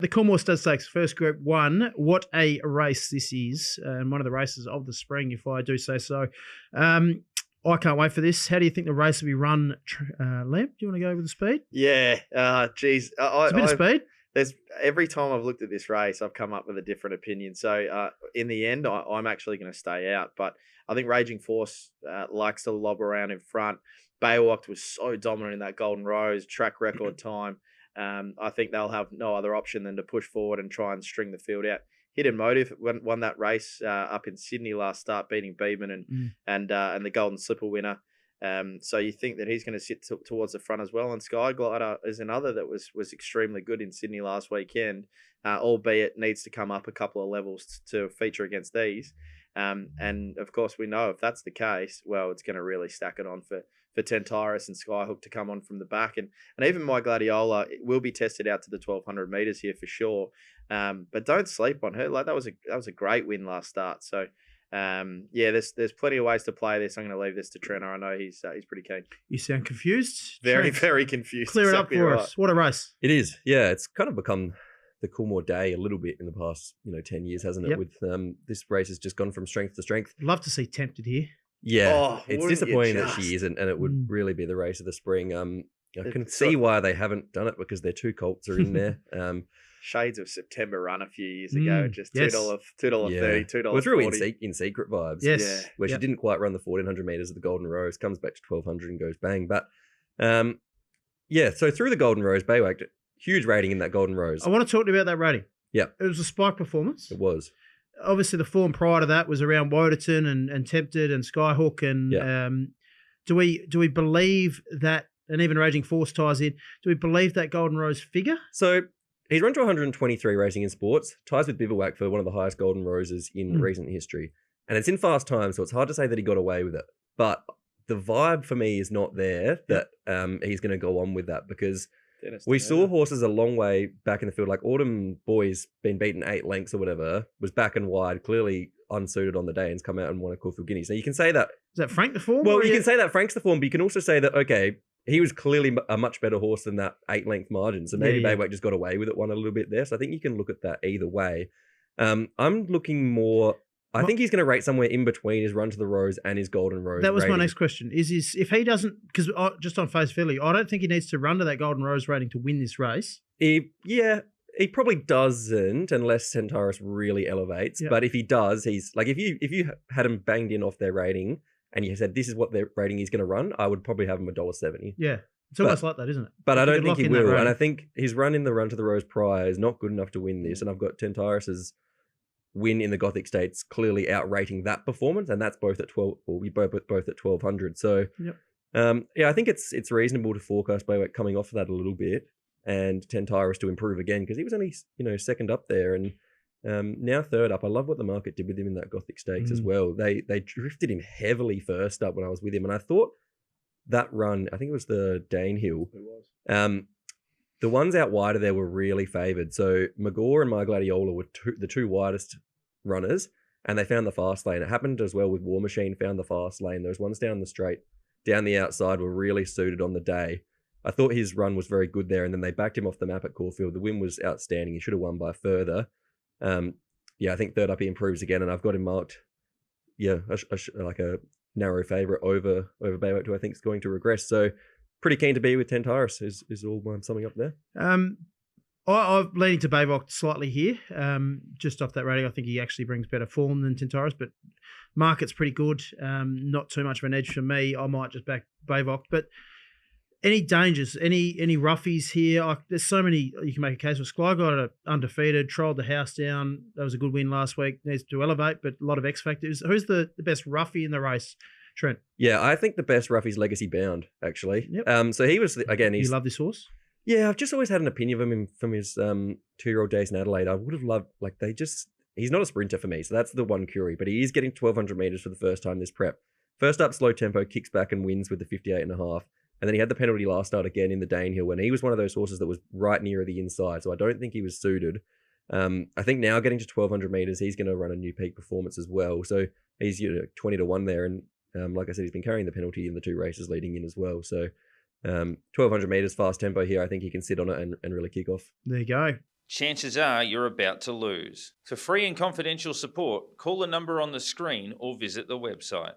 The Coolmore Stud Stakes, first Group 1. What a race this is, and one of the races of the spring, if I do say so. I can't wait for this. How do you think the race will be run, Lamp? Do you want to go with the speed? Yeah, geez. It's a bit of speed. Every time I've looked at this race, I've come up with a different opinion. So in the end, I'm actually going to stay out. But I think Raging Force likes to lob around in front. Baywalk was so dominant in that Golden Rose, track record time. I think they'll have no other option than to push forward and try and string the field out. Hidden Motive won that race up in Sydney last start, beating Beedman and the Golden Slipper winner. So you think that he's going to sit towards the front as well. And Sky Glider is another that was extremely good in Sydney last weekend, albeit needs to come up a couple of levels to feature against these. And of course, we know if that's the case, well, it's going to really stack it on for Tentaris and Skyhook to come on from the back. And even My Gladiola will be tested out to the 1,200 metres here for sure. But don't sleep on her. Like that was a great win last start. So there's plenty of ways to play this. I'm going to leave this to Trent. I know he's pretty keen. You sound confused. Very, very confused. Clear it up for us. What a race. It is. Yeah, it's kind of become the Coolmore day a little bit in the past 10 years, hasn't it? Yep. With this race has just gone from strength to strength. Love to see Tempted here. Yeah, it's disappointing that she isn't, and it would really be the race of the spring. I can see why they haven't done it, because their two colts are in there. Shades of September run a few years ago, just $2.30, $2.40. Well, it's really in secret vibes. Yes, where she didn't quite run the 1,400 meters of the Golden Rose, comes back to 1,200 and goes bang. But so through the Golden Rose, Baywak, huge rating in that Golden Rose. I want to talk to you about that rating. Yeah, it was a spike performance. It was. Obviously, the form prior to that was around Woderton and Tempted and Skyhook. And do we believe that, and even Raging Force ties in, do we believe that Golden Rose figure? So he's run to 123 racing in sports, ties with Bivouac for one of the highest Golden Roses in recent history. And it's in fast time, so it's hard to say that he got away with it. But the vibe for me is not there that he's going to go on with that, because we saw horses a long way back in the field, like Autumn Boy's been beaten 8 lengths or whatever, was back and wide, clearly unsuited on the day, and's come out and won a Caulfield Guinea. So you can say that. Is that Frank the form? Well, you can say that Frank's the form, but you can also say that, okay, he was clearly a much better horse than that 8-length margin. So maybe Baywak just got away with it one a little bit there. So I think you can look at that either way. I'm looking more. I think he's going to rate somewhere in between his Run to the Rose and his Golden Rose. That was rating. my next question. If he doesn't, because just on face value, I don't think he needs to run to that Golden Rose rating to win this race. He probably doesn't, unless Centaurus really elevates. Yep. But if he does, he's like, if you had him banged in off their rating and you said this is what their rating is going to run, I would probably have him $1.70. Yeah. It's almost like that, isn't it? But I don't think he will. And I think his run in the Run to the Rose prior is not good enough to win this. And I've got Centaurus's win in the Gothic States clearly outrating that performance, and that's both at 12. Well, we both at 1,200. So, I think it's reasonable to forecast Baywak coming off of that a little bit, and Centaurus to improve again, because he was only second up there, and now third up. I love what the market did with him in that Gothic Stakes as well. They drifted him heavily first up when I was with him, and I thought that run, I think it was the Danehill. It was. The ones out wider there were really favoured. So Magor and My Gladiola were the two widest runners, and they found the fast lane. It happened as well with War Machine, found the fast lane. Those ones down the straight, down the outside were really suited on the day. I thought his run was very good there, and then they backed him off the map at Caulfield. The win was outstanding. He should have won by further. I think third up he improves again, and I've got him marked, like a narrow favourite over Baywak, who I think is going to regress. So pretty keen to be with Centaurus is all I'm summing up there. I'm leaning to Baywak slightly here. Just off that rating, I think he actually brings better form than Centaurus, but market's pretty good. Not too much of an edge for me. I might just back Baywak. But any dangers, any roughies here? There's so many you can make a case for. Sky got it undefeated, trolled the house down. That was a good win last week. Needs to elevate, but a lot of X factors. Who's the best roughie in the race? Trent. Yeah, I think the best rough is Legacy Bound, actually. Yep. So he was, again, You love this horse? Yeah, I've just always had an opinion of him from his 2-year-old days in Adelaide. I would have loved, he's not a sprinter for me, so that's the one query, but he is getting 1,200 metres for the first time this prep. First up, slow tempo, kicks back and wins with the 58.5. And then he had the penalty last start again in the Danehill, and he was one of those horses that was right near the inside, so I don't think he was suited. I think now getting to 1,200 metres, he's going to run a new peak performance as well. So he's 20 to 1 there, and like I said, he's been carrying the penalty in the 2 races leading in as well. So 1,200 metres fast tempo here, I think he can sit on it and really kick off. There you go. chances are you're about to lose. For free and confidential support, call the number on the screen or visit the website.